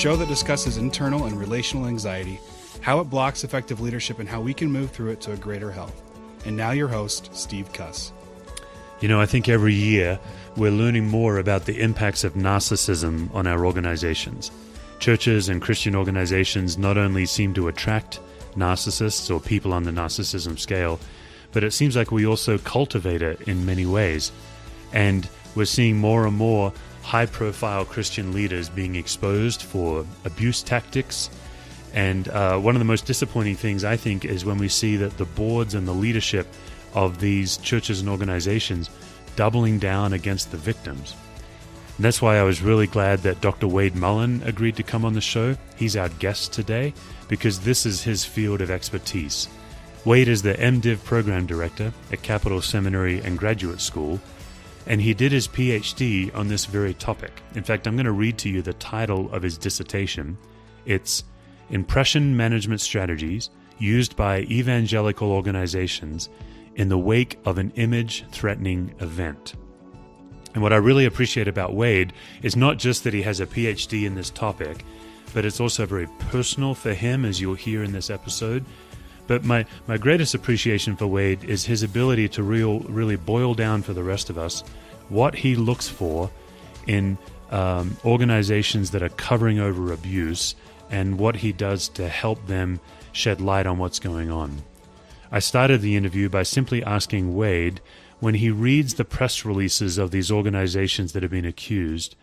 show that discusses internal and relational anxiety, how it blocks effective leadership, and how we can move through it to a greater health. And now your host, Steve Cuss. You know, I think every year we're learning more about the impacts of narcissism on our organizations. Churches and Christian organizations not only seem to attract narcissists or people on the narcissism scale, but it seems like we also cultivate it in many ways. And we're seeing more and more high-profile Christian leaders being exposed for abuse tactics. And one of the most disappointing things, I think, is when we see that the boards and the leadership of these churches and organizations doubling down against the victims. And that's why I was really glad that Dr. Wade Mullen agreed to come on the show. He's our guest today because this is his field of expertise. Wade is the MDiv program director at Capital Seminary and Graduate School, and he did his PhD on this very topic. In fact, I'm going to read to you the title of his dissertation. It's Impression Management Strategies Used by Evangelical Organizations in the Wake of an Image-Threatening Event. And what I really appreciate about Wade is not just that he has a PhD in this topic, but it's also very personal for him, as you'll hear in this episode. But my greatest appreciation for Wade is his ability to really boil down for the rest of us what he looks for in organizations that are covering over abuse and what he does to help them shed light on what's going on. I started the interview by simply asking Wade, when he reads the press releases of these organizations that have been accused,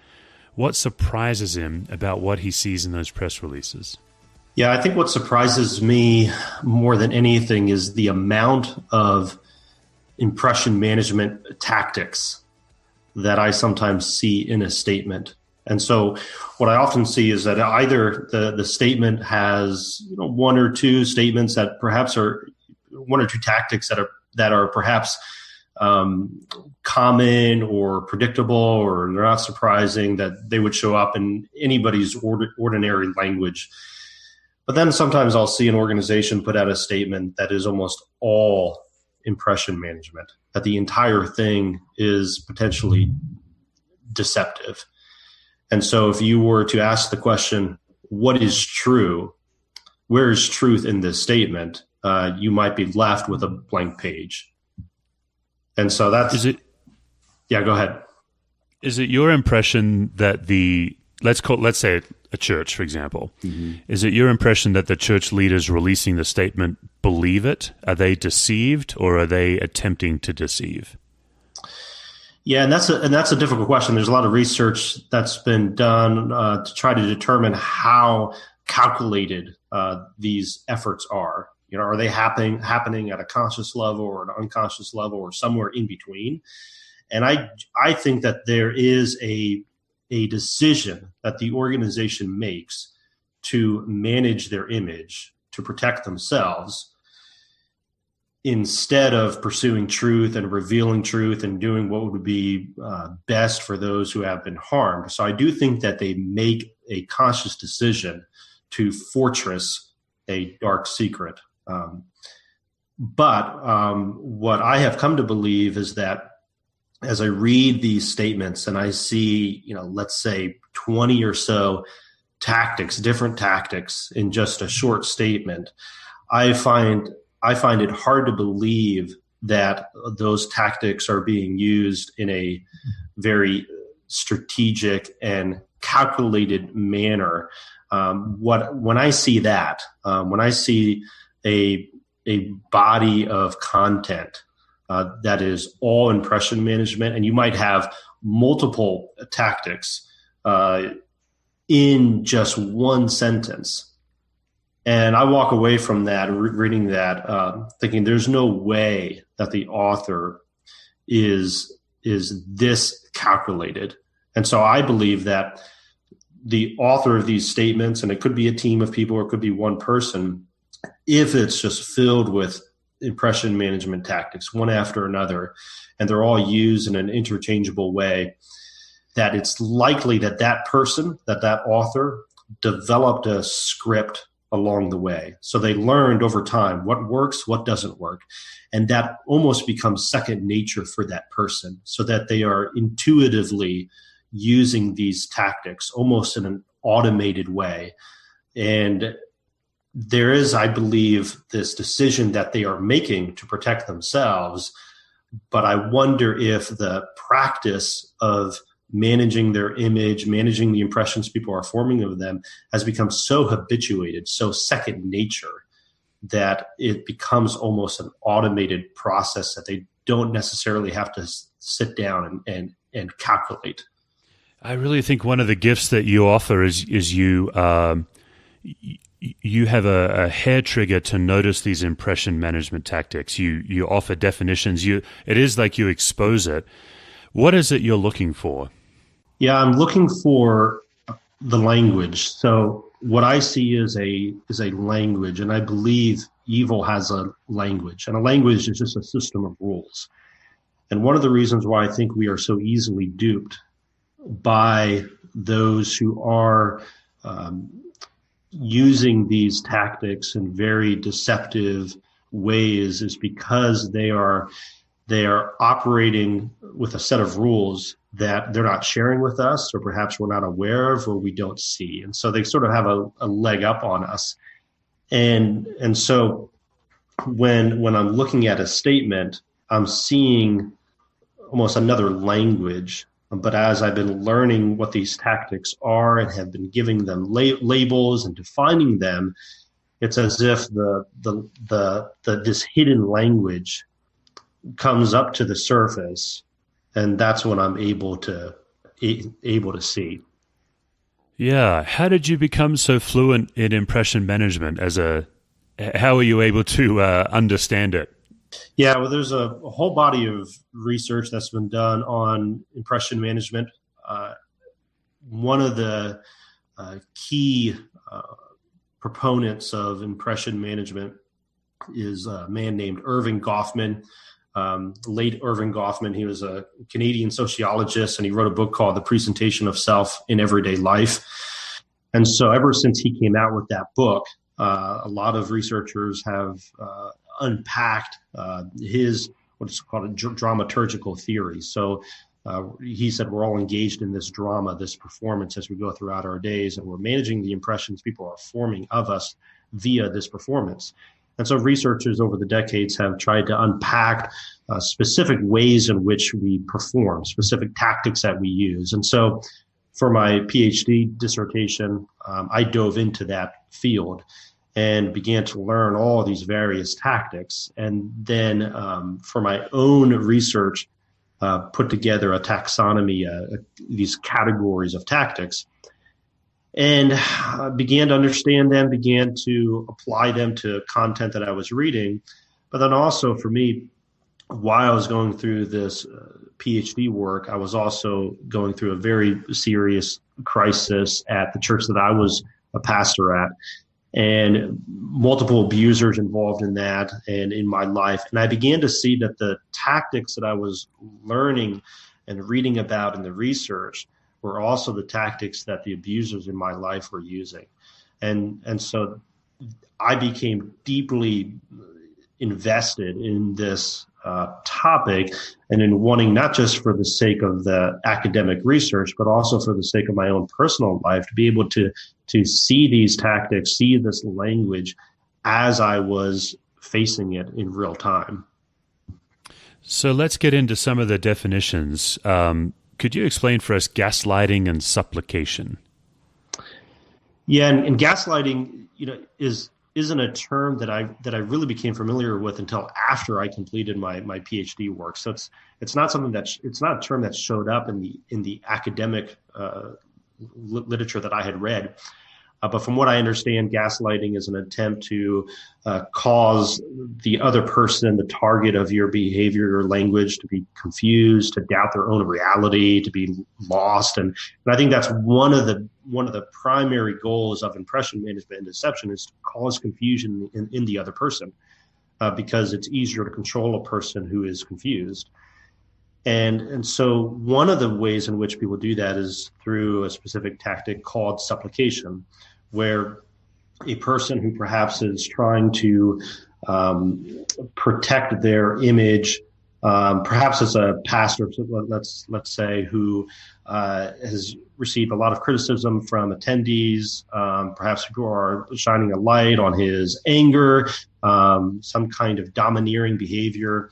what surprises him about what he sees in those press releases? Yeah, I think what surprises me more than anything is the amount of impression management tactics that I sometimes see in a statement. And so what I often see is that either the statement has one or two statements that perhaps are one or two tactics that are perhaps common or predictable or they're not surprising that they would show up in anybody's ordinary language. But then sometimes I'll see an organization put out a statement that is almost all impression management, that the entire thing is potentially deceptive. And so if you were to ask the question, what is true? Where is truth in this statement? You might be left with a blank page. And so that's... Yeah, go ahead. Is it your impression that let's say a church, for example, is it your impression that the church leaders releasing the statement believe it? Are they deceived or are they attempting to deceive? Yeah, and that's a difficult question. There's a lot of research that's been done to try to determine how calculated these efforts are. Are they happening at a conscious level or an unconscious level or somewhere in between? And I think that there is a decision that the organization makes to manage their image, to protect themselves, instead of pursuing truth and revealing truth and doing what would be best for those who have been harmed. So I do think that they make a conscious decision to fortress a dark secret. But what I have come to believe is that as I read these statements and I see, let's say 20 or so different tactics in just a short statement, I find it hard to believe that those tactics are being used in a very strategic and calculated manner. When I see that, when I see a body of content that is all impression management, and you might have multiple tactics in just one sentence. And I walk away from that, reading that, thinking there's no way that the author is this calculated. And so I believe that the author of these statements, and it could be a team of people or it could be one person, if it's just filled with impression management tactics, one after another, and they're all used in an interchangeable way, that it's likely that person, that author, developed a script along the way. So they learned over time what works, what doesn't work. And that almost becomes second nature for that person, so that they are intuitively using these tactics almost in an automated way. And there is, I believe, this decision that they are making to protect themselves. But I wonder if the practice of managing their image, managing the impressions people are forming of them has become so habituated, so second nature, that it becomes almost an automated process that they don't necessarily have to sit down and calculate. I really think one of the gifts that you offer is you have a hair trigger to notice these impression management tactics. You offer definitions. It is like you expose it. What is it you're looking for? Yeah, I'm looking for the language. So what I see is a language, and I believe evil has a language, and a language is just a system of rules. And one of the reasons why I think we are so easily duped by those who are using these tactics in very deceptive ways is because they are operating with a set of rules that they're not sharing with us, or perhaps we're not aware of, or we don't see. And so they sort of have a leg up on us. And so when I'm looking at a statement, I'm seeing almost another language. But as I've been learning what these tactics are and have been giving them labels and defining them, it's as if this hidden language comes up to the surface, and that's when I'm able to see. Yeah. How did you become so fluent in impression management? How are you able to understand it? Yeah, well, there's a whole body of research that's been done on impression management. One of the key proponents of impression management is a man named Erving Goffman. Late Erving Goffman, he was a Canadian sociologist, and he wrote a book called The Presentation of Self in Everyday Life. And so ever since he came out with that book, a lot of researchers have unpacked his what's called a dramaturgical theory. So he said we're all engaged in this drama, this performance as we go throughout our days, and we're managing the impressions people are forming of us via this performance. And so researchers over the decades have tried to unpack specific ways in which we perform, specific tactics that we use. And so for my PhD dissertation, I dove into that field and began to learn all these various tactics. And then for my own research, put together a taxonomy, these categories of tactics, and began to understand them, began to apply them to content that I was reading. But then also for me, while I was going through this PhD work, I was also going through a very serious crisis at the church that I was a pastor at, and multiple abusers involved in that and in my life. And I began to see that the tactics that I was learning and reading about in the research were also the tactics that the abusers in my life were using. And so I became deeply invested in this topic, and in wanting, not just for the sake of the academic research, but also for the sake of my own personal life, to be able to see these tactics, see this language as I was facing it in real time. So let's get into some of the definitions. Could you explain for us gaslighting and supplication? Yeah, and gaslighting, isn't a term that I really became familiar with until after I completed my PhD work. So it's not a term that showed up in the academic literature that I had read. But from what I understand, gaslighting is an attempt to cause the other person, the target of your behavior or language, to be confused, to doubt their own reality, to be lost. And I think that's one of the primary goals of impression management and deception, is to cause confusion in the other person, because it's easier to control a person who is confused. And so one of the ways in which people do that is through a specific tactic called supplication, where a person who perhaps is trying to protect their image Perhaps it's a pastor, let's say, who has received a lot of criticism from attendees. Perhaps people are shining a light on his anger, some kind of domineering behavior.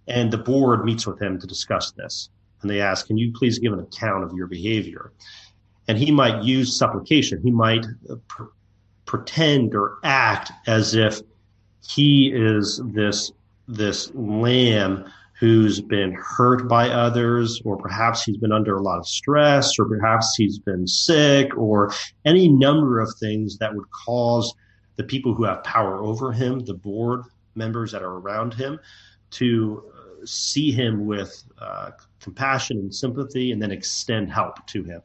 And the board meets with him to discuss this. And they ask, can you please give an account of your behavior? And he might use supplication. He might pretend or act as if he is this lamb who's been hurt by others, or perhaps he's been under a lot of stress, or perhaps he's been sick, or any number of things that would cause the people who have power over him, the board members that are around him, to see him with compassion and sympathy, and then extend help to him.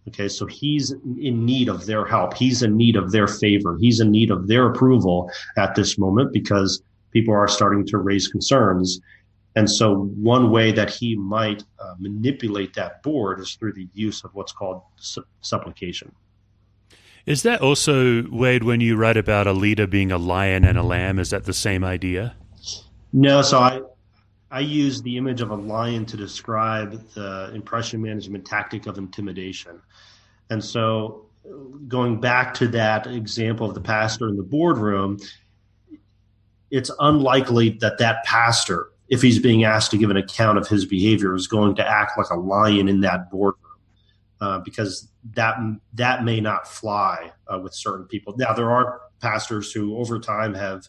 Okay, so he's in need of their help. He's in need of their favor. He's in need of their approval at this moment because people are starting to raise concerns. And so one way that he might manipulate that board is through the use of what's called supplication. Is that also, Wade, when you write about a leader being a lion and a lamb, is that the same idea? No, so I use the image of a lion to describe the impression management tactic of intimidation. And so going back to that example of the pastor in the boardroom, it's unlikely that that pastor, if he's being asked to give an account of his behavior, is going to act like a lion in that boardroom, because that may not fly with certain people. Now, there are pastors who over time have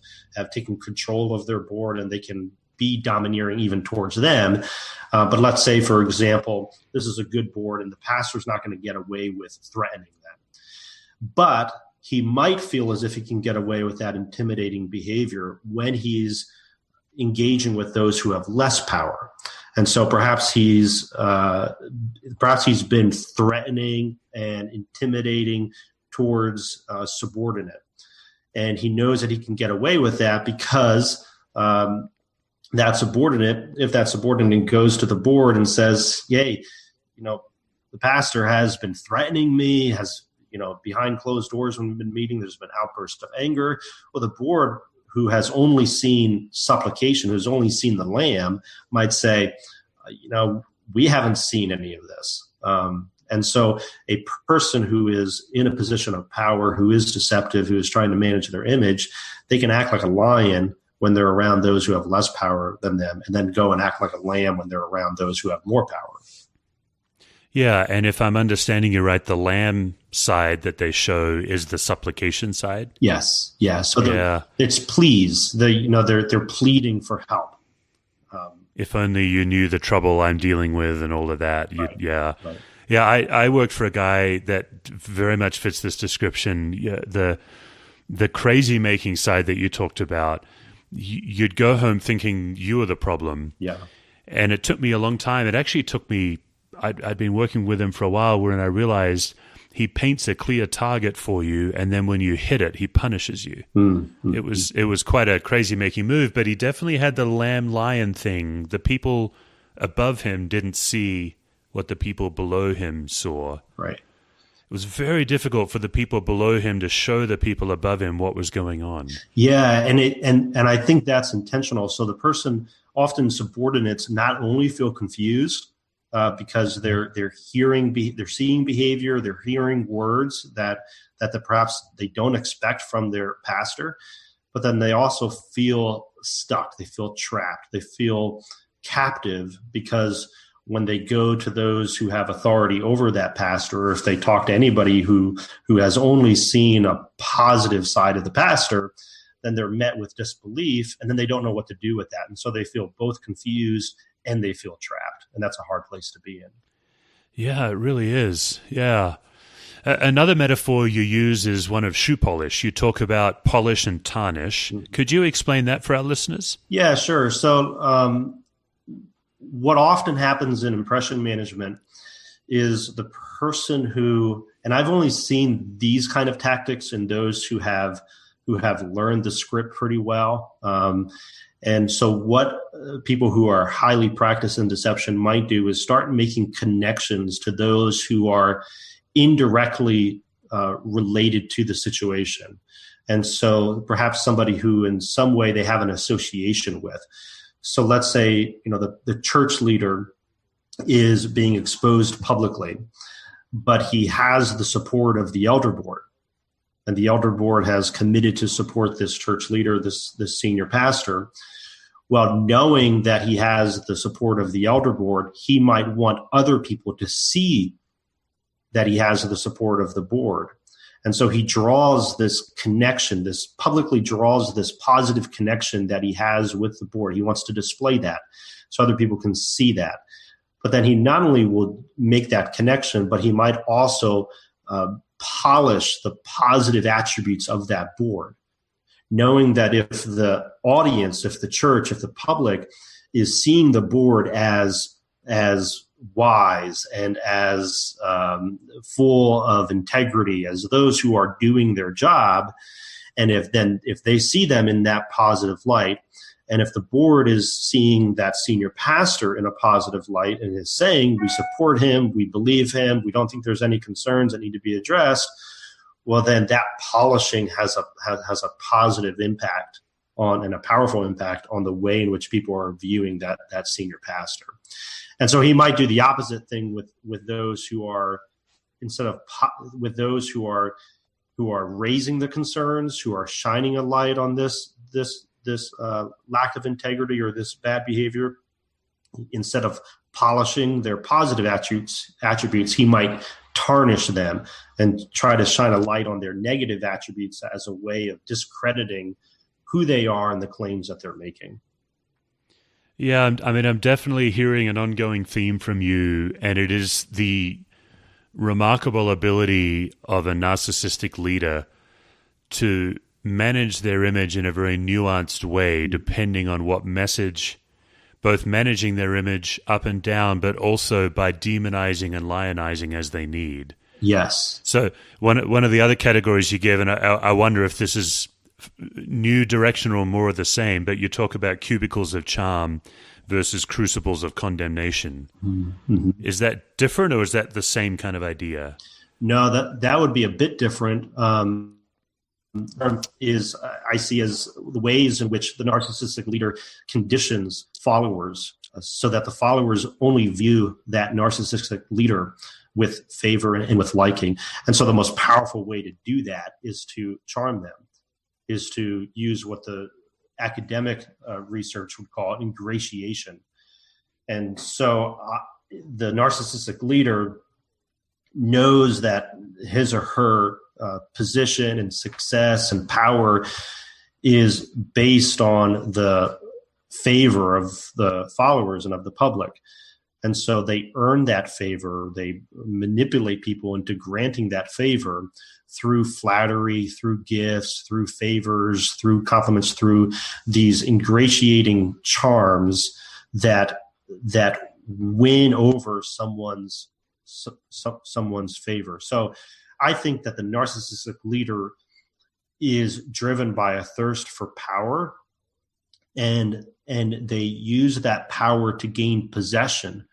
taken control of their board, and they can be domineering even towards them. But let's say, for example, this is a good board and the pastor's not going to get away with threatening them. But he might feel as if he can get away with that intimidating behavior when he's engaging with those who have less power. And so perhaps he's been threatening and intimidating towards a subordinate. And he knows that he can get away with that because that subordinate, if that subordinate goes to the board and says, "Yay, the pastor has been threatening me, has, behind closed doors when we've been meeting, there's been outbursts of anger." Well, the board, who has only seen supplication, who's only seen the lamb, might say, we haven't seen any of this. And so a person who is in a position of power, who is deceptive, who is trying to manage their image, they can act like a lion when they're around those who have less power than them, and then go and act like a lamb when they're around those who have more power. Yeah, and if I'm understanding you right, the lamb side that they show is the supplication side? Yes, yeah. So it's pleas. They're pleading for help. If only you knew the trouble I'm dealing with and all of that. Right. Yeah. I worked for a guy that very much fits this description. Yeah, the crazy making side that you talked about, you'd go home thinking you were the problem. Yeah. And it took me a long time. It actually took me, I'd been working with him for a while, when I realized he paints a clear target for you, and then when you hit it, he punishes you. Mm-hmm. It was quite a crazy making move, but he definitely had the lamb-lion thing. The people above him didn't see what the people below him saw. Right. It was very difficult for the people below him to show the people above him what was going on. Yeah, and I think that's intentional. So the person, often subordinates, not only feel confused because they're seeing behavior, they're hearing words that perhaps they don't expect from their pastor, but then they also feel stuck, they feel trapped, they feel captive, because when they go to those who have authority over that pastor, or if they talk to anybody who has only seen a positive side of the pastor, then they're met with disbelief, and then they don't know what to do with that. And so they feel both confused and they feel trapped. And that's a hard place to be in. Yeah, it really is. Yeah. Another metaphor you use is one of shoe polish. You talk about polish and tarnish. Mm-hmm. Could you explain that for our listeners? Yeah, sure. So what often happens in impression management is the person who, and I've only seen these kind of tactics in those who have learned the script pretty well. And so what people who are highly practiced in deception might do is start making connections to those who are indirectly related to the situation. And so perhaps somebody who in some way they have an association with. So let's say, the church leader is being exposed publicly, but he has the support of the elder board, and the elder board has committed to support this church leader, this senior pastor. Well, knowing that he has the support of the elder board, he might want other people to see that he has the support of the board. And so he draws this connection, publicly draws this positive connection that he has with the board. He wants to display that so other people can see that. But then he not only will make that connection, but he might also polish the positive attributes of that board, knowing that if the audience, if the church, if the public is seeing the board as wise and as full of integrity as those who are doing their job, and if they see them in that positive light, and if the board is seeing that senior pastor in a positive light and is saying, we support him, we believe him, we don't think there's any concerns that need to be addressed, well, then that polishing has a positive impact and a powerful impact on the way in which people are viewing that senior pastor. And so he might do the opposite thing with those who are, with those who are raising the concerns, who are shining a light on this lack of integrity or this bad behavior. Instead of polishing their positive attributes, he might tarnish them and try to shine a light on their negative attributes as a way of discrediting who they are and the claims that they're making. Yeah, I'm definitely hearing an ongoing theme from you, and it is the remarkable ability of a narcissistic leader to manage their image in a very nuanced way, depending on what message, both managing their image up and down, but also by demonizing and lionizing as they need. Yes. So one of the other categories you give, and I wonder if this is new direction or more of the same, but you talk about cubicles of charm versus crucibles of condemnation. Mm-hmm. Is that different, or is that the same kind of idea? No, that would be a bit different. I see as the ways in which the narcissistic leader conditions followers so that the followers only view that narcissistic leader with favor and with liking. And so the most powerful way to do that is to charm them, is to use what the academic research would call ingratiation. And so the narcissistic leader knows that his or her position and success and power is based on the favor of the followers and of the public. And so they earn that favor. They manipulate people into granting that favor through flattery, through gifts, through favors, through compliments, through these ingratiating charms that win over someone's favor. So I think that the narcissistic leader is driven by a thirst for power, and they use that power to gain possession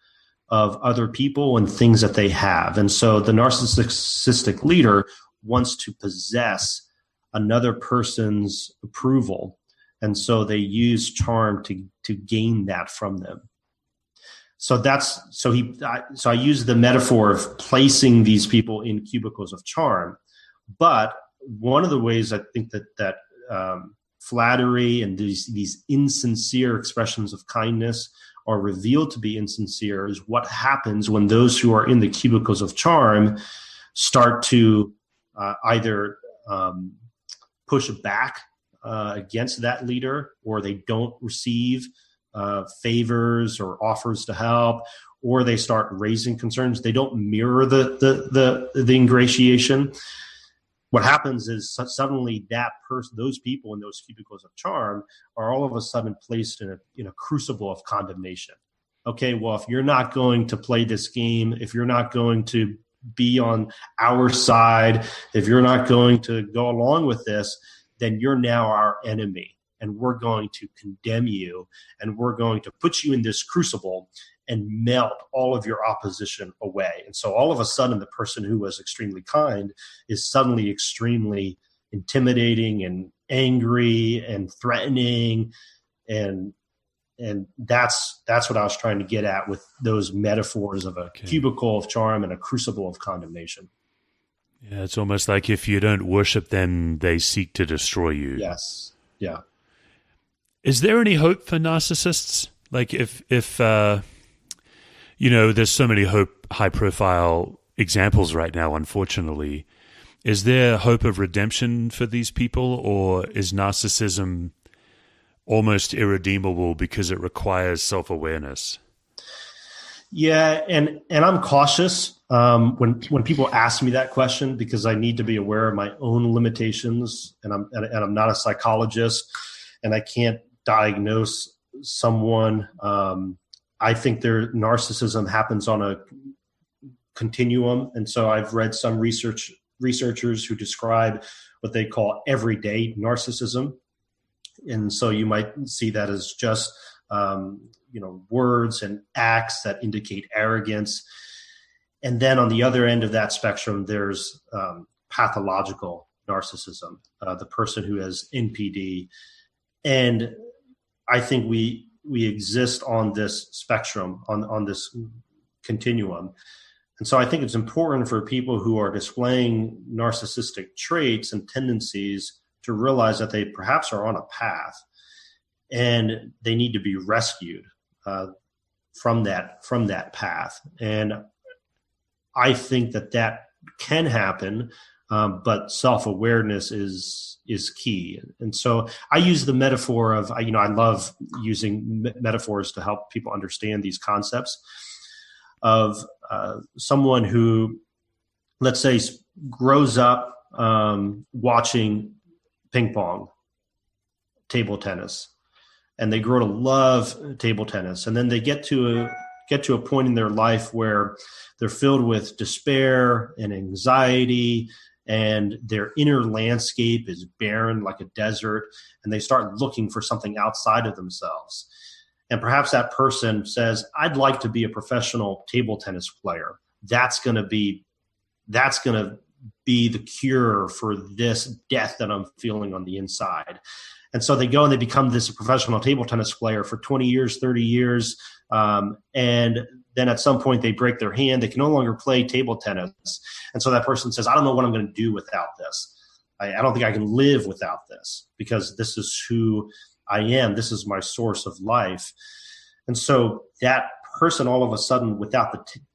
of other people and things that they have. And so the narcissistic leader wants to possess another person's approval. And so they use charm to gain that from them. So I use the metaphor of placing these people in cubicles of charm. But one of the ways I think that flattery and these insincere expressions of kindness are revealed to be insincere is what happens when those who are in the cubicles of charm start to either push back against that leader, or they don't receive favors or offers to help, or they start raising concerns. They don't mirror the ingratiation. What happens is suddenly that person, those people in those cubicles of charm, are all of a sudden placed in a crucible of condemnation. Okay, well, if you're not going to play this game, if you're not going to be on our side, if you're not going to go along with this, then you're now our enemy, and we're going to condemn you, and we're going to put you in this crucible and melt all of your opposition away. And so all of a sudden, the person who was extremely kind is suddenly extremely intimidating and angry and threatening, and that's what I was trying to get at with those metaphors of a cubicle of charm and a crucible of condemnation. Yeah, it's almost like if you don't worship them, they seek to destroy you. Yes. Yeah. Is there any hope for narcissists? Like if there's so many high-profile examples right now, unfortunately. Is there hope of redemption for these people, or is narcissism almost irredeemable because it requires self-awareness? Yeah, and I'm cautious when people ask me that question, because I need to be aware of my own limitations, and I'm not a psychologist, and I can't diagnose someone. I think their narcissism happens on a continuum, and so I've read some researchers who describe what they call everyday narcissism, and so you might see that as just words and acts that indicate arrogance. And then on the other end of that spectrum, there's pathological narcissism, the person who has NPD. And I think we exist on this spectrum, on this continuum. And so I think it's important for people who are displaying narcissistic traits and tendencies to realize that they perhaps are on a path and they need to be rescued from that path. And I think that can happen, but self-awareness is key. And so I use the metaphor of, I love using metaphors to help people understand these concepts of someone who, let's say, grows up watching ping pong, table tennis, and they grow to love table tennis. And then they get to a point in their life where they're filled with despair and anxiety, and their inner landscape is barren like a desert, and they start looking for something outside of themselves. And perhaps that person says, I'd like to be a professional table tennis player. That's going to be the cure for this death that I'm feeling on the inside. And so they go and they become this professional table tennis player for 20 years, 30 years. And then at some point they break their hand. They can no longer play table tennis. And so that person says, I don't know what I'm going to do without this. I don't think I can live without this, because this is who I am. This is my source of life. And so that person all of a sudden, without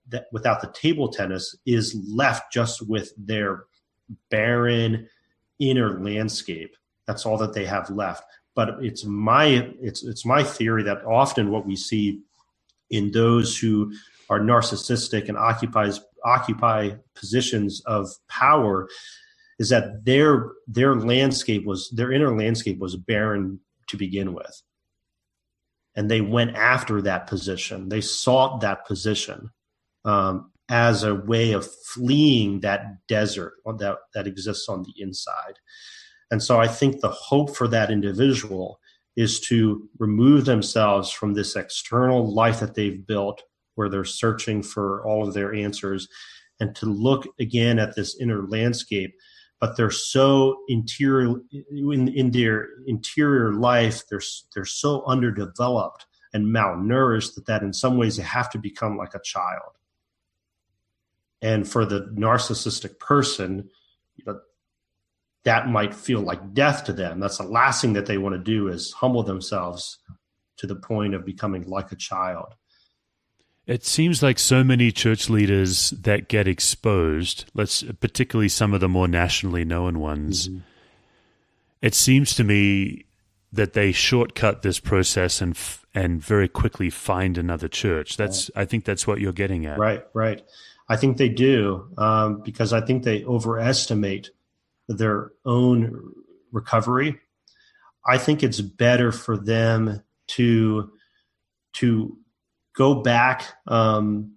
the table tennis, is left just with their barren inner landscape. That's all that they have left. But it's my theory that often what we see in those who are narcissistic and occupy positions of power is that their inner landscape was barren to begin with. And they went after that position. They sought that position as a way of fleeing that desert that exists on the inside. And so I think the hope for that individual is to remove themselves from this external life that they've built, where they're searching for all of their answers, and to look again at this inner landscape. But they're so interior in their interior life, they're so underdeveloped and malnourished that in some ways they have to become like a child. And for the narcissistic person, that might feel like death to them. That's the last thing that they want to do, is humble themselves to the point of becoming like a child. It seems like so many church leaders that get exposed, particularly some of the more nationally known ones, mm-hmm. It seems to me that they shortcut this process and very quickly find another church. I think that's what you're getting at. Right. I think they do, because I think they overestimate their own recovery. I think it's better for them to go back and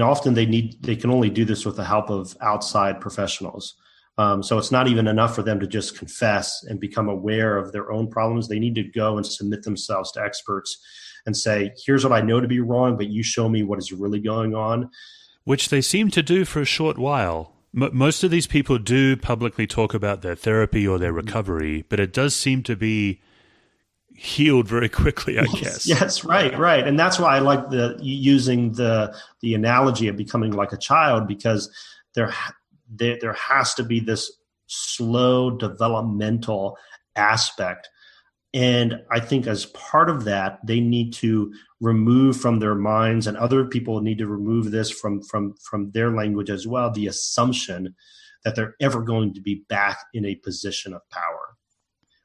often they can only do this with the help of outside professionals. So it's not even enough for them to just confess and become aware of their own problems. They need to go and submit themselves to experts and say, here's what I know to be wrong, but you show me what is really going on. Which they seem to do for a short while. Most of these people do publicly talk about their therapy or their recovery, but it does seem to be healed very quickly, I guess. Yes, right. And that's why I like using the analogy of becoming like a child, because there has to be this slow developmental aspect. And I think as part of that, they need to remove from their minds, and other people need to remove this from their language as well, the assumption that they're ever going to be back in a position of power.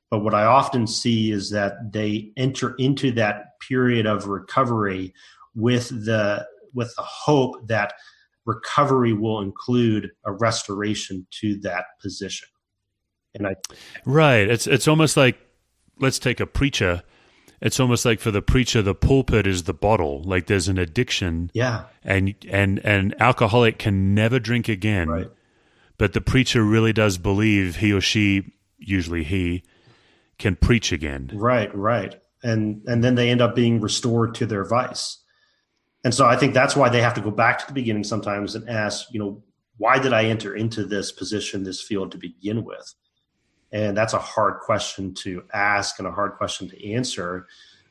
But what I often see is that they enter into that period of recovery with the hope that recovery will include a restoration to that position. And right. It's almost like, let's take a preacher. It's almost like for the preacher, the pulpit is the bottle. Like there's an addiction. Yeah. And an alcoholic can never drink again. Right. But the preacher really does believe he or she, usually he, can preach again. Right. And then they end up being restored to their vice. And so I think that's why they have to go back to the beginning sometimes and ask, why did I enter into this position, this field to begin with? And that's a hard question to ask and a hard question to answer.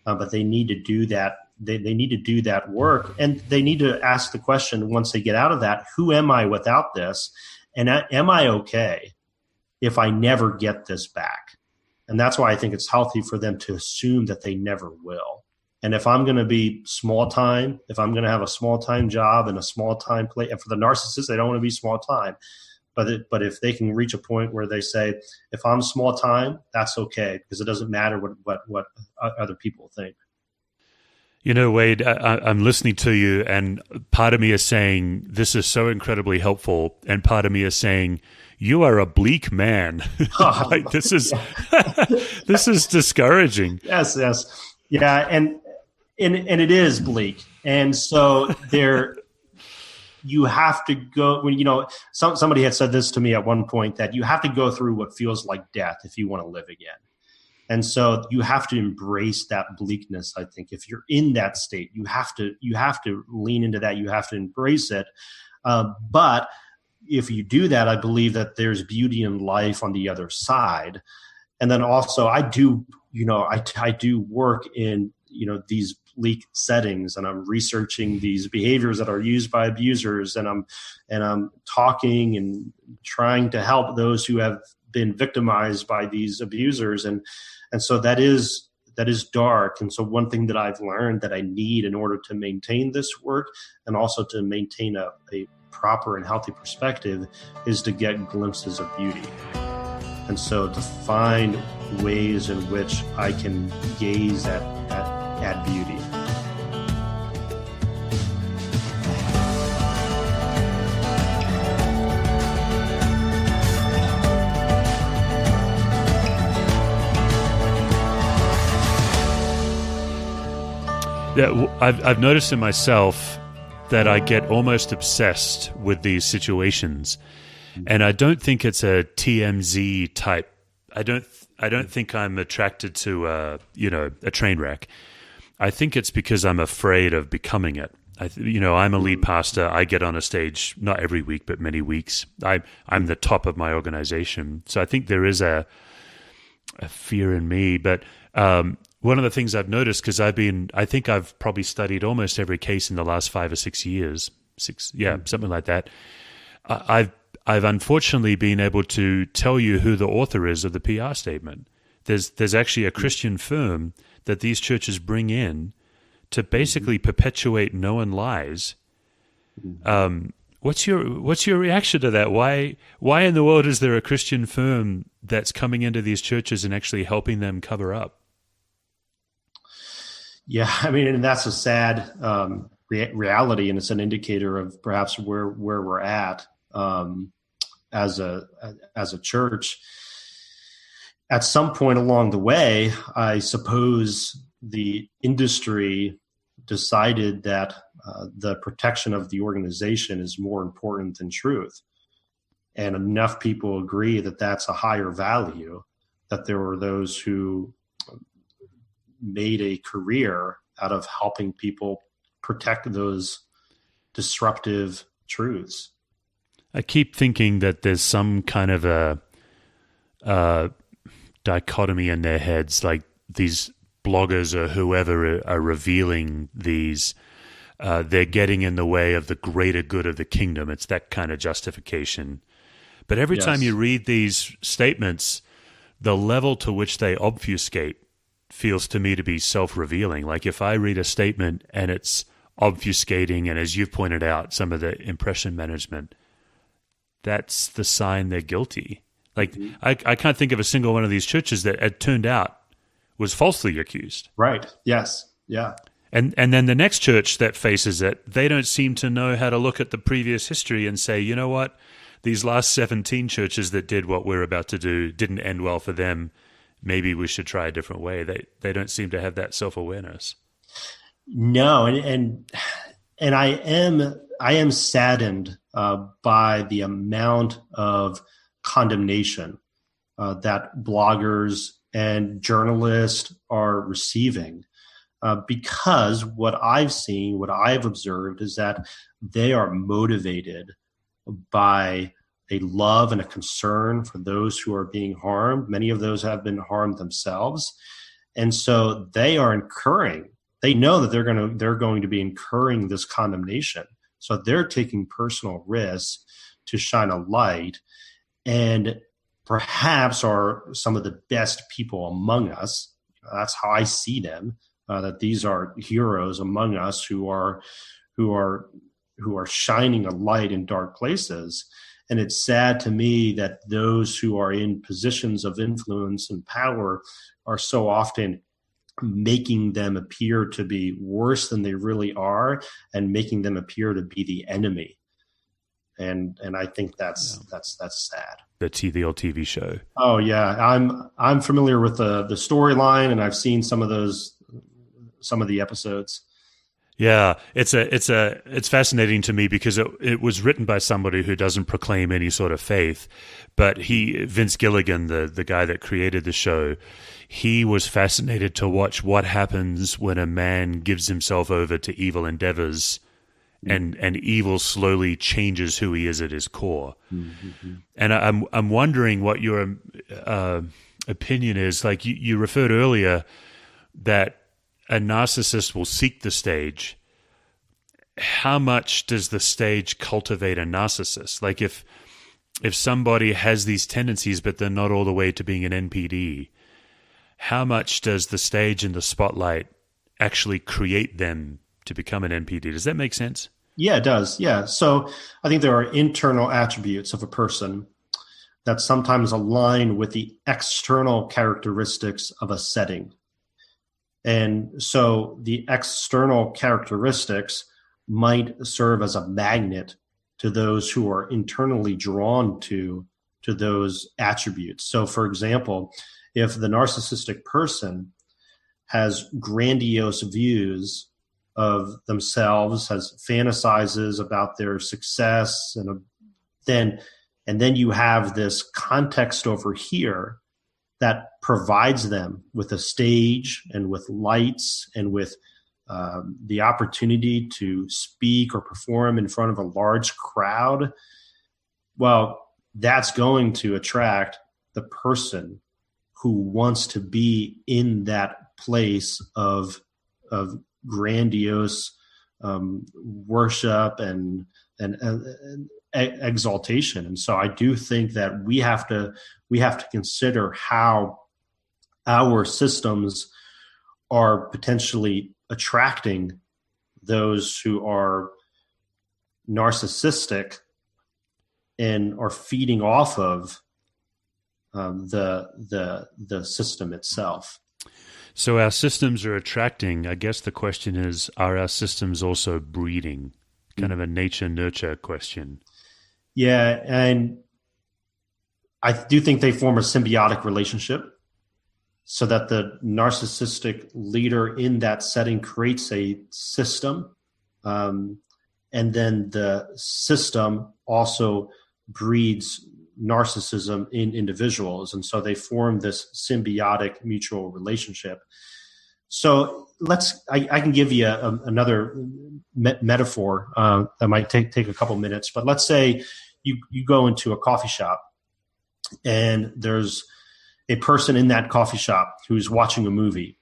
But they need to do that. They need to do that work. And they need to ask the question, once they get out of that, who am I without this? And am I okay if I never get this back? And that's why I think it's healthy for them to assume that they never will. And if I'm going to be small time, if I'm going to have a small time job and a small time play, and for the narcissists, they don't want to be small time. But if they can reach a point where they say, if I'm small time, that's okay, because it doesn't matter what other people think. Wade, I'm listening to you, and part of me is saying, this is so incredibly helpful, and part of me is saying, you are a bleak man. Like this is this is discouraging. Yes. Yeah, and it is bleak. And so you have to go, when somebody had said this to me at one point, that you have to go through what feels like death if you want to live again. And so you have to embrace that bleakness. I think if you're in that state, you have to lean into that. You have to embrace it. But if you do that, I believe that there's beauty in life on the other side. And then also I do work in, these bleak settings, and I'm researching these behaviors that are used by abusers, and I'm talking and trying to help those who have been victimized by these abusers. And so that is dark. And so one thing that I've learned that I need in order to maintain this work, and also to maintain a proper and healthy perspective, is to get glimpses of beauty. And so to find ways in which I can gaze at beauty. Yeah, I've noticed in myself that I get almost obsessed with these situations, and I don't think it's a TMZ type. I don't think I'm attracted to a train wreck. I think it's because I'm afraid of becoming it. I'm a lead pastor. I get on a stage not every week, but many weeks. I'm the top of my organization, so I think there is a fear in me. But one of the things I've noticed, because I think I've probably studied almost every case in the last 5 or 6 years, something like that. I've unfortunately been able to tell you who the author is of the PR statement. There's actually a Christian firm that these churches bring in to basically perpetuate known lies. What's your reaction to that? Why in the world is there a Christian firm that's coming into these churches and actually helping them cover up? Yeah, I mean, and that's a sad reality, and it's an indicator of perhaps where we're at as a church. At some point along the way, I suppose the industry decided that the protection of the organization is more important than truth. And enough people agree that that's a higher value, that there were those who made a career out of helping people protect those disruptive truths. I keep thinking that there's some kind of a dichotomy in their heads, like these bloggers or whoever are revealing these, they're getting in the way of the greater good of the kingdom. It's that kind of justification. But every time you read these statements, the level to which they obfuscate feels to me to be self-revealing. Like if I read a statement and it's obfuscating, and as you've pointed out, some of the impression management, that's the sign they're guilty. Like I can't think of a single one of these churches that it turned out was falsely accused. Right. Yes. Yeah. And then the next church that faces it, they don't seem to know how to look at the previous history and say, you know what, these last 17 churches that did what we're about to do didn't end well for them. Maybe we should try a different way. They don't seem to have that self-awareness. No, and I am saddened by the amount of condemnation that bloggers and journalists are receiving, because what I've seen, what I've observed is that they are motivated by a love and a concern for those who are being harmed. Many of those have been harmed themselves. And so they are they know that they're going to be incurring this condemnation. So they're taking personal risks to shine a light, and perhaps are some of the best people among us. That's how I see them, that these are heroes among us who are shining a light in dark places. And it's sad to me that those who are in positions of influence and power are so often making them appear to be worse than they really are, and making them appear to be the enemy. And I think that's sad. The old TV show. Oh yeah, I'm familiar with the storyline, and I've seen some of the episodes. Yeah, it's fascinating to me because it was written by somebody who doesn't proclaim any sort of faith, but Vince Gilligan, the guy that created the show, he was fascinated to watch what happens when a man gives himself over to evil endeavors, and evil slowly changes who he is at his core. Mm-hmm. And I'm wondering what your opinion is. Like you referred earlier that a narcissist will seek the stage. How much does the stage cultivate a narcissist? Like if somebody has these tendencies, but they're not all the way to being an NPD, how much does the stage and the spotlight actually create them to become an NPD? Does that make sense? Yeah, it does. Yeah. So I think there are internal attributes of a person that sometimes align with the external characteristics of a setting. And so the external characteristics might serve as a magnet to those who are internally drawn to those attributes. So for example, if the narcissistic person has grandiose views of themselves, has fantasizes about their success, and then you have this context over here that provides them with a stage and with lights and with the opportunity to speak or perform in front of a large crowd, well, that's going to attract the person who wants to be in that place of grandiose worship and exaltation. And so I do think that we have to consider how our systems are potentially attracting those who are narcissistic and are feeding off of the system itself. So our systems are attracting. I guess the question is, are our systems also breeding? Kind of a nature-nurture question. Yeah, and I do think they form a symbiotic relationship, so that the narcissistic leader in that setting creates a system, and then the system also breeds narcissism in individuals, and so they form this symbiotic mutual relationship. So I can give you another metaphor that might take a couple minutes, but let's say you go into a coffee shop and there's a person in that coffee shop who's watching a movie,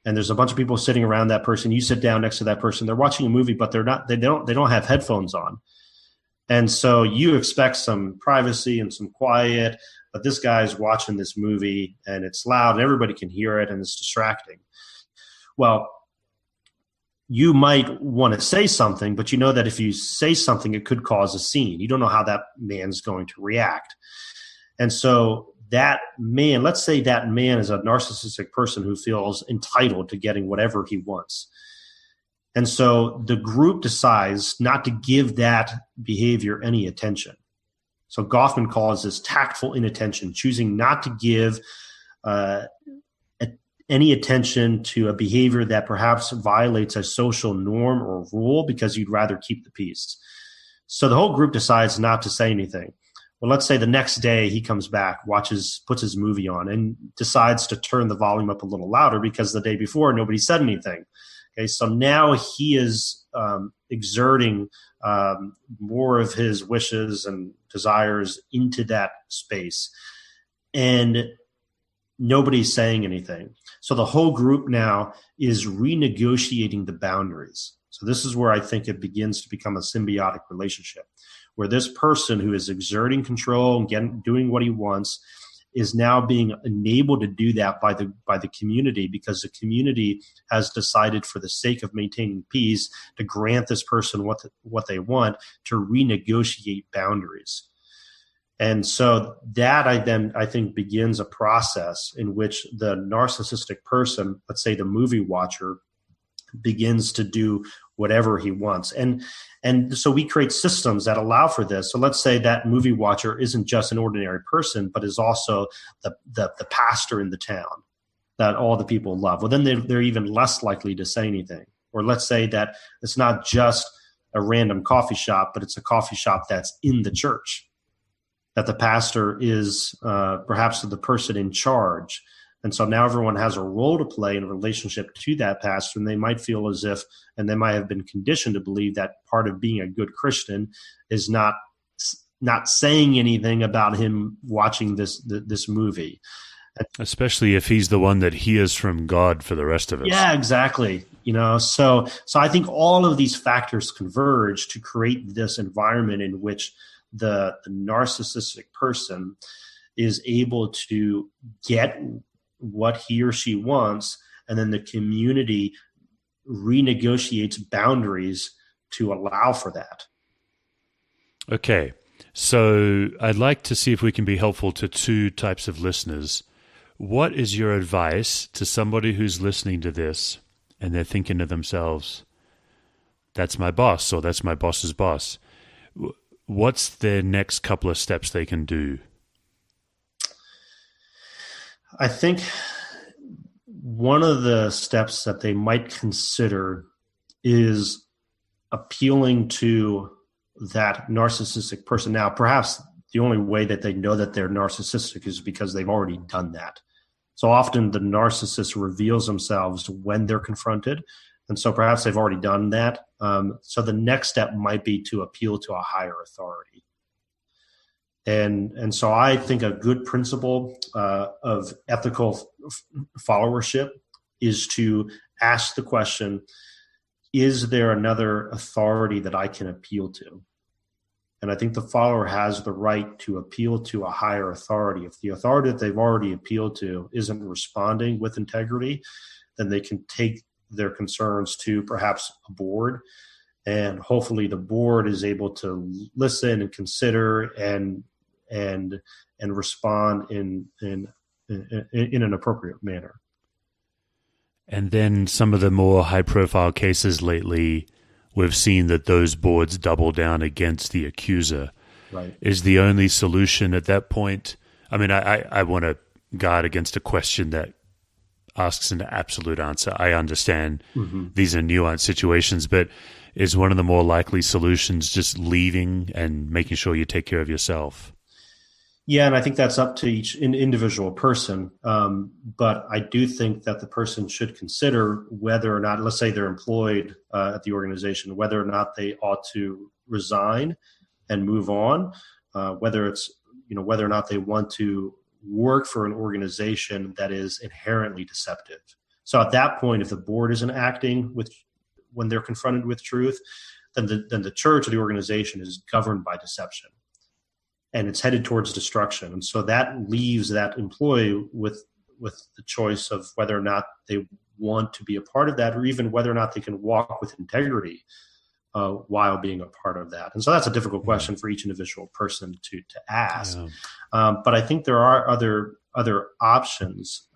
and there's a bunch of people sitting around that person. You sit down next to that person. They're watching a movie, but they don't have headphones on. And so you expect some privacy and some quiet, but this guy's watching this movie and it's loud and everybody can hear it and it's distracting. Well, you might want to say something, but you know that if you say something, it could cause a scene. You don't know how that man's going to react. And so that man, let's say that man is a narcissistic person who feels entitled to getting whatever he wants. And so the group decides not to give that behavior any attention. So Goffman calls this tactful inattention, choosing not to give any attention to a behavior that perhaps violates a social norm or rule because you'd rather keep the peace. So the whole group decides not to say anything. Well, let's say the next day he comes back, puts his movie on, and decides to turn the volume up a little louder because the day before nobody said anything. Okay, so now he is exerting more of his wishes and desires into that space, and nobody's saying anything. So the whole group now is renegotiating the boundaries. So this is where I think it begins to become a symbiotic relationship, where this person who is exerting control and doing what he wants is now being enabled to do that by the community, because the community has decided, for the sake of maintaining peace, to grant this person what they want, to renegotiate boundaries. And so that I think begins a process in which the narcissistic person, let's say the movie watcher, begins to do whatever he wants. And so we create systems that allow for this. So let's say that movie watcher isn't just an ordinary person, but is also the pastor in the town that all the people love. Well, then they're even less likely to say anything. Or let's say that it's not just a random coffee shop, but it's a coffee shop that's in the church, that the pastor is perhaps the person in charge. And so now everyone has a role to play in relationship to that pastor, and they might feel as if, and they might have been conditioned to believe, that part of being a good Christian is not saying anything about him watching this movie. Especially if he's the one that hears from God for the rest of us. Yeah, exactly. So I think all of these factors converge to create this environment in which the narcissistic person is able to get what he or she wants, and then the community renegotiates boundaries to allow for that. Okay, so I'd like to see if we can be helpful to two types of listeners. What is your advice to somebody who's listening to this and they're thinking to themselves, that's my boss, or that's my boss's boss? What's the next couple of steps they can do? I think one of the steps that they might consider is appealing to that narcissistic person. Now, perhaps the only way that they know that they're narcissistic is because they've already done that. So often the narcissist reveals themselves when they're confronted. And so perhaps they've already done that. So the next step might be to appeal to a higher authority. And so I think a good principle of ethical followership is to ask the question, is there another authority that I can appeal to? And I think the follower has the right to appeal to a higher authority. If the authority that they've already appealed to isn't responding with integrity, then they can take their concerns to perhaps a board, and hopefully the board is able to listen and consider and respond in an appropriate manner. And then some of the more high-profile cases lately, we've seen that those boards double down against the accuser. Right. Is the only solution at that point? I mean, I want to guard against a question that asks an absolute answer. I understand these are nuanced situations, but is one of the more likely solutions just leaving and making sure you take care of yourself? Yeah, and I think that's up to each individual person. But I do think that the person should consider whether or not, let's say they're employed at the organization, whether or not they ought to resign and move on, whether or not they want to work for an organization that is inherently deceptive. So at that point, if the board isn't acting when they're confronted with truth, then the church or the organization is governed by deception, and it's headed towards destruction. And so that leaves that employee with the choice of whether or not they want to be a part of that, or even whether or not they can walk with integrity while being a part of that. And so that's a difficult question for each individual person to ask. Yeah. But I think there are other options,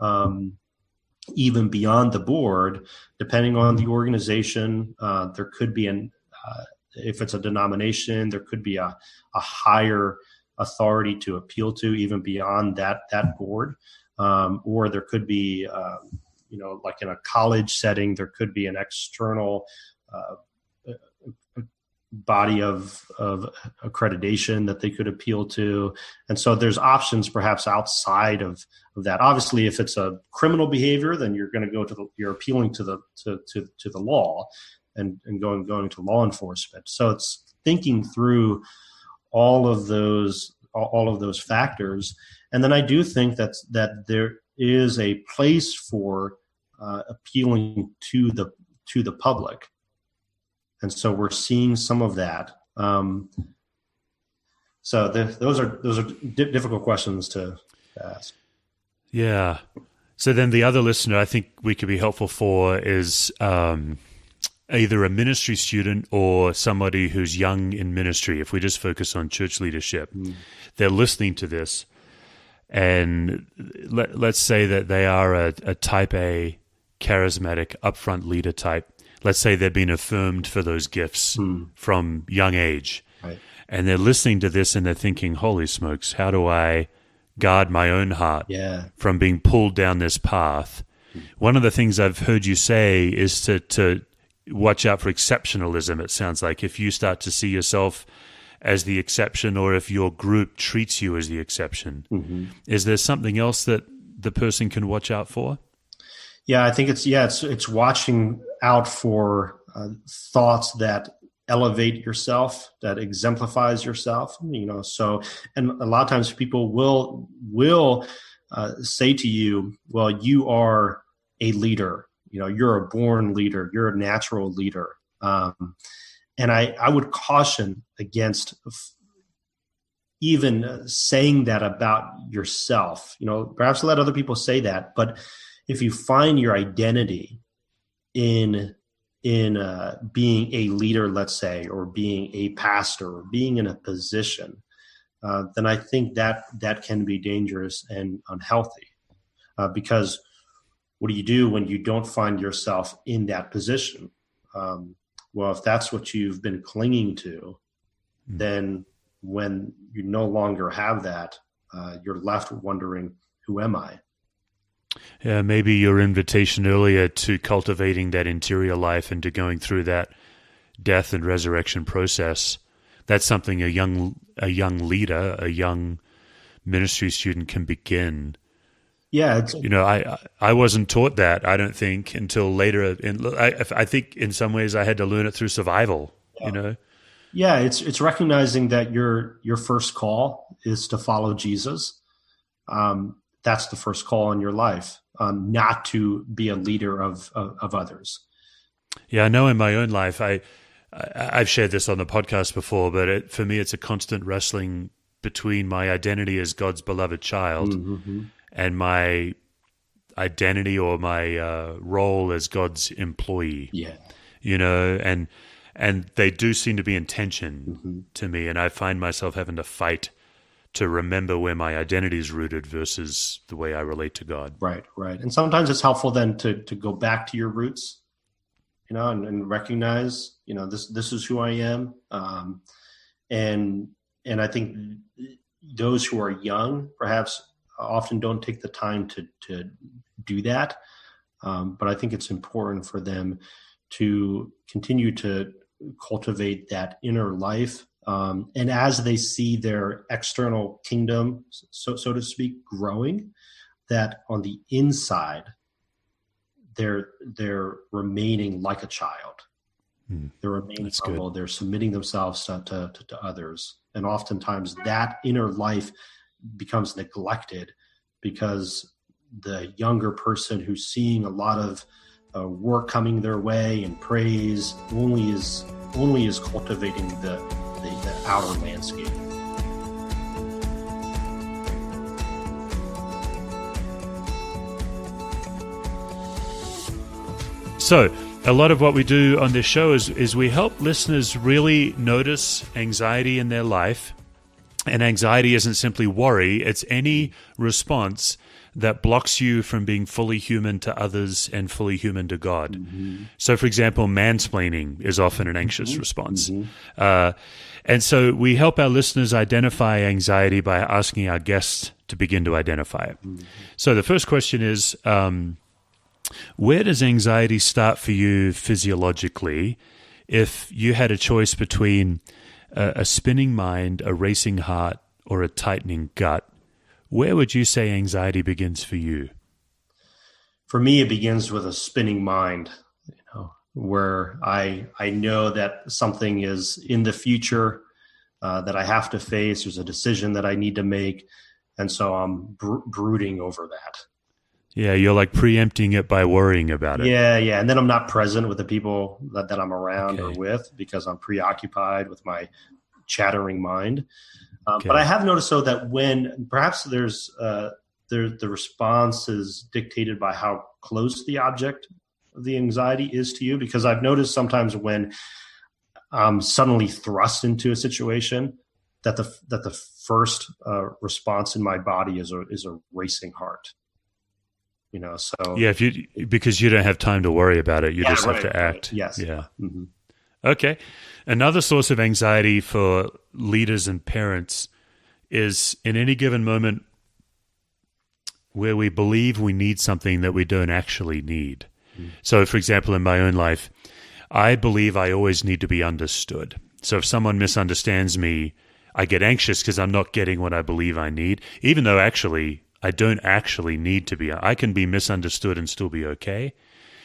even beyond the board, depending on the organization. There could be if it's a denomination, there could be a higher authority to appeal to, even beyond that board. Or there could be, like in a college setting, there could be an external body of accreditation that they could appeal to. And so there's options perhaps outside of that. Obviously, if it's a criminal behavior, then you're going to you're appealing to the law and going to law enforcement. So it's thinking through all of those factors. And then I do think that there is a place for appealing to the public. And so we're seeing some of that. So those are difficult questions to ask. Yeah. So then the other listener I think we could be helpful for is either a ministry student or somebody who's young in ministry. If we just focus on church leadership, they're listening to this, and let's say that they are a type A, charismatic, upfront leader type. Let's say they've been affirmed for those gifts from young age. Right. And they're listening to this and they're thinking, holy smokes, how do I guard my own heart from being pulled down this path? One of the things I've heard you say is to watch out for exceptionalism. It sounds like if you start to see yourself as the exception, or if your group treats you as the exception, is there something else that the person can watch out for? Yeah, I think it's watching out for thoughts that elevate yourself, that exemplifies yourself. So, and a lot of times people will say to you, "Well, you are a leader. You're a born leader. You're a natural leader." And I would caution against even saying that about yourself. Perhaps let other people say that, but if you find your identity in being a leader, let's say, or being a pastor, or being in a position, then I think that can be dangerous and unhealthy. Because what do you do when you don't find yourself in that position? Well, if that's what you've been clinging to, then when you no longer have that, you're left wondering, who am I? Yeah, maybe your invitation earlier to cultivating that interior life and to going through that death and resurrection process, that's something a young leader, a young ministry student can begin. Yeah. I wasn't taught that, I don't think, until later. I think in some ways I had to learn it through survival, Yeah, it's recognizing that your first call is to follow Jesus. That's the first call in your life, not to be a leader of others. Yeah, I know in my own life, I've shared this on the podcast before, but for me, it's a constant wrestling between my identity as God's beloved child and my identity or my role as God's employee. Yeah, and they do seem to be in tension to me, and I find myself having to fight to remember where my identity is rooted versus the way I relate to God. Right. And sometimes it's helpful then to go back to your roots, and recognize, this is who I am. And I think those who are young perhaps often don't take the time to do that. But I think it's important for them to continue to cultivate that inner life. And as they see their external kingdom, so to speak, growing, that on the inside, they're remaining like a child. They're remaining humble. They're submitting themselves to others. And oftentimes that inner life becomes neglected because the younger person who's seeing a lot of work coming their way and praise only is cultivating the outer landscape. So, a lot of what we do on this show is we help listeners really notice anxiety in their life. And anxiety isn't simply worry, it's any response that blocks you from being fully human to others and fully human to God. Mm-hmm. So, for example, mansplaining is often an anxious response. Mm-hmm. And so we help our listeners identify anxiety by asking our guests to begin to identify it. Mm-hmm. So the first question is, where does anxiety start for you physiologically? If you had a choice between a spinning mind, a racing heart, or a tightening gut, where would you say anxiety begins for you? For me, it begins with a spinning mind, where I know that something is in the future that I have to face. There's a decision that I need to make, and so I'm brooding over that. Yeah, you're like preempting it by worrying about it. Yeah, and then I'm not present with the people that I'm around or with because I'm preoccupied with my chattering mind. But I have noticed, though, that when perhaps there's the response is dictated by how close the object of the anxiety is to you, because I've noticed sometimes when I'm suddenly thrust into a situation that the first response in my body is a racing heart. So yeah, because you don't have time to worry about it, you just have to act. Right. Yes. Yeah. Mm-hmm. Okay. Another source of anxiety for leaders and parents is in any given moment where we believe we need something that we don't actually need. Mm. So, for example, in my own life, I believe I always need to be understood. So if someone misunderstands me, I get anxious because I'm not getting what I believe I need, even though actually I don't actually need to be. I can be misunderstood and still be okay.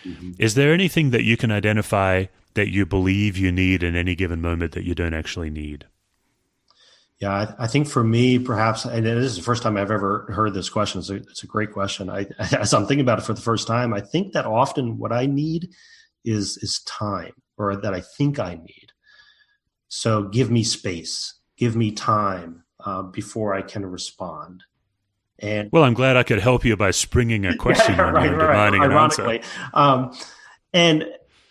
Mm-hmm. Is there anything that you can identify that you believe you need in any given moment that you don't actually need? Yeah, I think for me, perhaps, and this is the first time I've ever heard this question. It's a great question. As I'm thinking about it for the first time, I think that often what I need is time, or that I think I need. So give me space, give me time before I can respond. And well, I'm glad I could help you by springing a question on you and demanding an answer.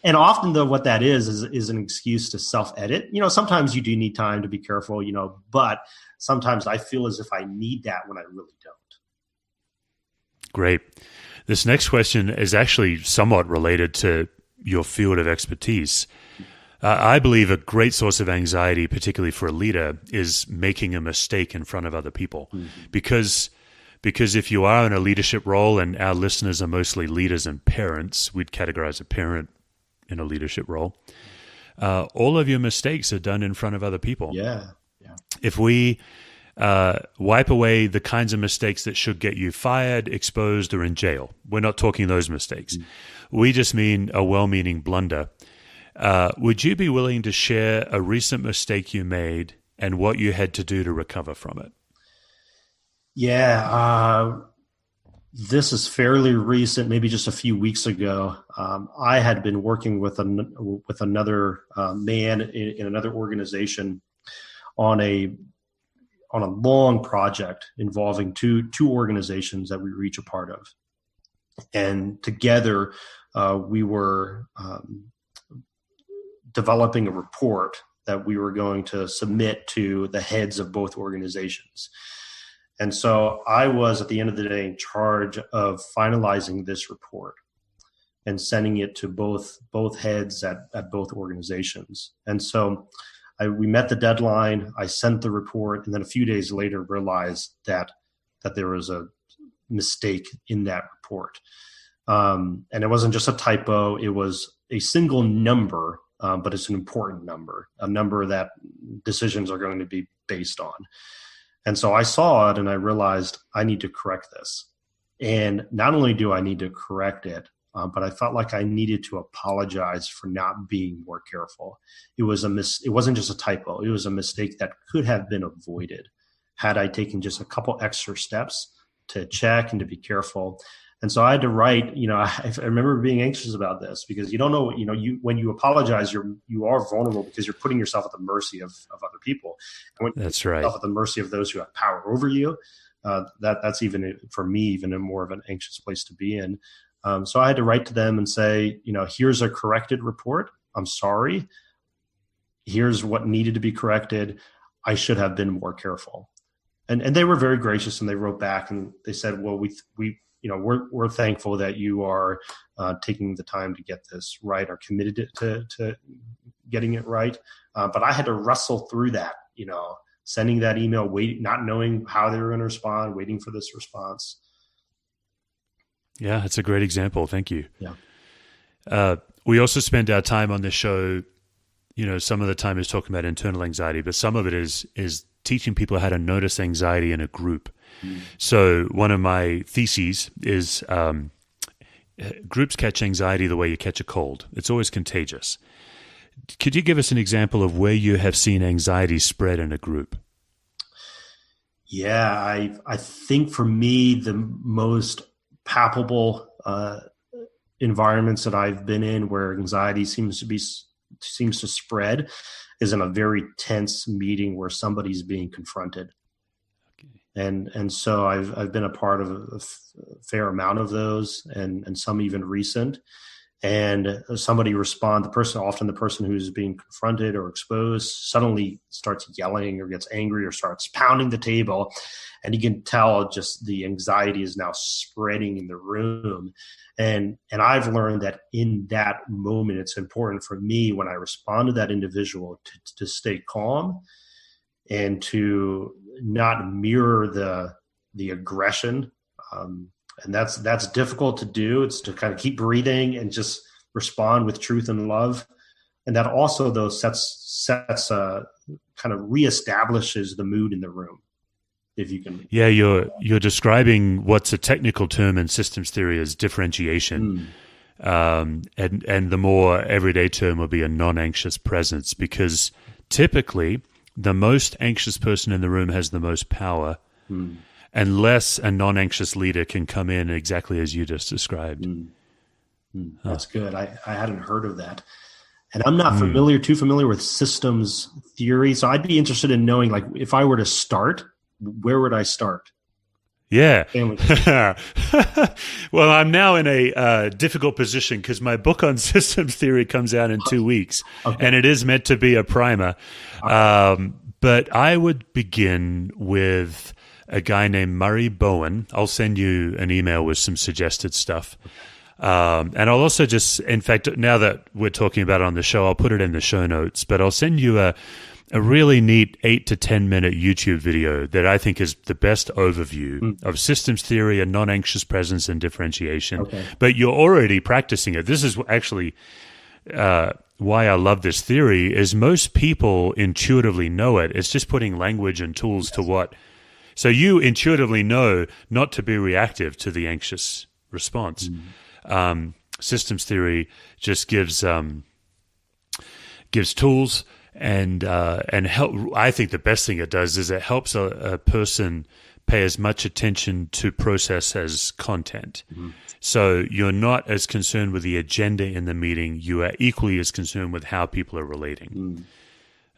And often, though, what that is an excuse to self-edit. Sometimes you do need time to be careful, but sometimes I feel as if I need that when I really don't. Great. This next question is actually somewhat related to your field of expertise. I believe a great source of anxiety, particularly for a leader, is making a mistake in front of other people. Mm-hmm. Because if you are in a leadership role, and our listeners are mostly leaders and parents, we'd categorize a parent in a leadership role, all of your mistakes are done in front of other people. Yeah. If we wipe away the kinds of mistakes that should get you fired, exposed, or in jail, we're not talking those mistakes. Mm-hmm. We just mean a well-meaning blunder. Would you be willing to share a recent mistake you made and what you had to do to recover from it? Yeah, this is fairly recent, maybe just a few weeks ago. I had been working with another man in another organization on a long project involving two organizations that we were each a part of, and together we were developing a report that we were going to submit to the heads of both organizations. And so I was, at the end of the day, in charge of finalizing this report and sending it to both heads at both organizations. And so we met the deadline. I sent the report, and then a few days later realized that there was a mistake in that report. And it wasn't just a typo. It was a single number, but it's an important number, a number that decisions are going to be based on. And so I saw it and I realized I need to correct this. And not only do I need to correct it, but I felt like I needed to apologize for not being more careful. It wasn't just a typo. It was a mistake that could have been avoided had I taken just a couple extra steps to check and to be careful. And so I had to write, I remember being anxious about this because you don't know, when you apologize, you are vulnerable because you're putting yourself at the mercy of other people. And when That's you put right. yourself at the mercy of those who have power over you, that's even, for me, even a more of an anxious place to be in. So I had to write to them and say, here's a corrected report. I'm sorry. Here's what needed to be corrected. I should have been more careful. And they were very gracious, and they wrote back and they said, well, we're thankful that you are taking the time to get this right, or committed to getting it right. But I had to wrestle through that, sending that email, not knowing how they were going to respond, waiting for this response. Yeah, it's a great example. Thank you. Yeah. We also spend our time on this show, some of the time is talking about internal anxiety, but some of it is teaching people how to notice anxiety in a group. So one of my theses is groups catch anxiety the way you catch a cold. It's always contagious. Could you give us an example of where you have seen anxiety spread in a group? Yeah, I think for me, the most palpable environments that I've been in where anxiety seems to spread is in a very tense meeting where somebody's being confronted. And so I've been a part of a fair amount of those, and some even recent. And somebody often the person who's being confronted or exposed suddenly starts yelling or gets angry or starts pounding the table. And you can tell just the anxiety is now spreading in the room. And I've learned that in that moment, it's important for me when I respond to that individual to stay calm and to not mirror the aggression. And that's difficult to do. It's to kind of keep breathing and just respond with truth and love. And that also, though, kind of reestablishes the mood in the room. If you can. Yeah, you're describing what's a technical term in systems theory as differentiation. And the more everyday term will be a non-anxious presence, because typically the most anxious person in the room has the most power, unless a non-anxious leader can come in exactly as you just described. That's good. I hadn't heard of that. And I'm not too familiar with systems theory. So I'd be interested in knowing, like, if I were to start, where would I start? Yeah. Well, I'm now in a difficult position because my book on systems theory comes out in 2 weeks, and it is meant to be a primer. But I would begin with a guy named Murray Bowen. I'll send you an email with some suggested stuff. And I'll also in fact, now that we're talking about it on the show, I'll put it in the show notes, but I'll send you a really neat 8 to 10 minute YouTube video that I think is the best overview of systems theory and non-anxious presence and differentiation. Okay. But you're already practicing it. This is actually why I love this theory is most people intuitively know it. It's just putting language and tools to what. So you intuitively know not to be reactive to the anxious response. Systems theory just gives tools and help. I think the best thing it does is it helps a person pay as much attention to process as content. So you're not as concerned with the agenda in the meeting. You are equally as concerned with how people are relating.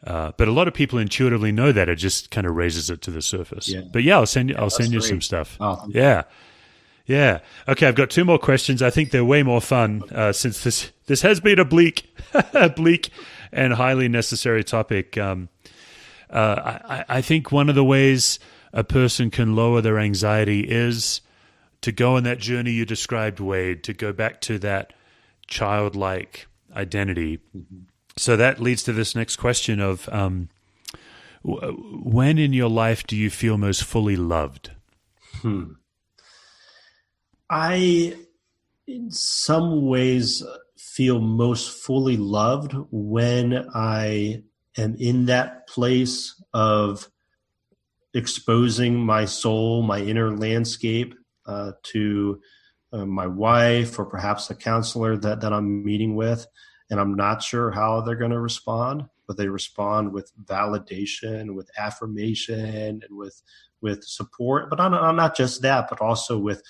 But a lot of people intuitively know that. It just kind of raises it to the surface. Yeah. But yeah, I'll send you some stuff. Oh, yeah. Okay, I've got 2 more questions. I think they're way more fun since this has been a bleak and highly necessary topic. I think one of the ways a person can lower their anxiety is to go on that journey you described, Wade, to go back to that childlike identity. So that leads to this next question of when in your life do you feel most fully loved? I, in some ways, feel most fully loved when I am in that place of exposing my soul, my inner landscape to my wife or perhaps a counselor that I'm meeting with, and I'm not sure how they're going to respond. but they respond with validation, with affirmation, and with support. But not just that, but also with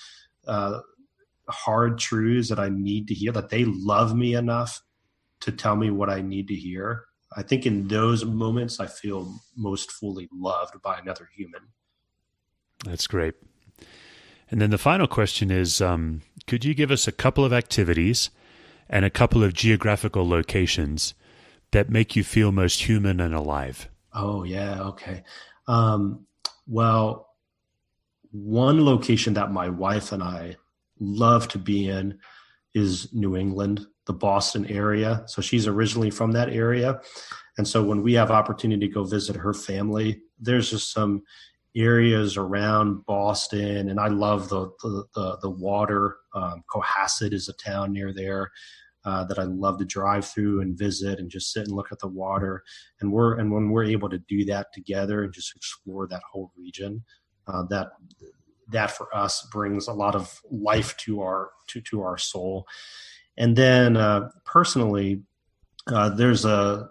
hard truths that I need to hear, that they love me enough to tell me what I need to hear. I think in those moments, I feel most fully loved by another human. That's great. And then the final question is, could you give us a couple of activities and a couple of geographical locations that make you feel most human and alive? Oh, yeah. Okay. Well, one location that my wife and I love to be in is New England, the Boston area. So she's originally from that area. And so when we have opportunity to go visit her family, there's just some areas around Boston, and I love the water. Cohasset is a town near there that I love to drive through and visit and just sit and look at the water. And when we're able to do that together and just explore that whole region, that for us brings a lot of life to our soul. And then personally, there's a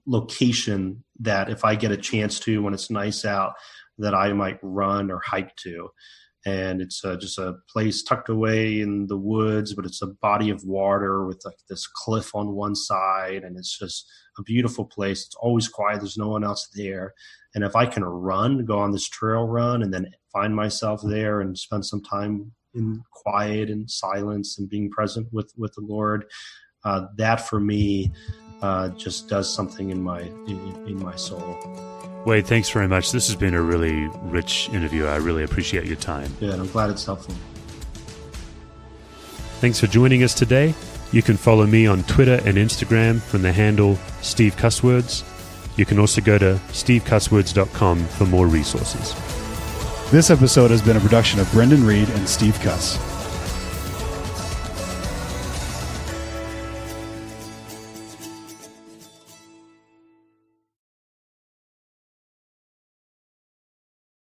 location that if I get a chance to, when it's nice out, that I might run or hike to. And it's just a place tucked away in the woods, but it's a body of water with like this cliff on one side. And it's just a beautiful place. It's always quiet. There's no one else there. And if I can go on this trail run and then find myself there and spend some time in quiet and silence and being present with the Lord, that for me just does something in my soul. Wade, thanks very much. This has been a really rich interview. I really appreciate your time. Yeah, and I'm glad it's helpful. Thanks for joining us today. You can follow me on Twitter and Instagram from the handle Steve Cusswords. You can also go to stevecusswords.com for more resources. This episode has been a production of Brendan Reed and Steve Cuss.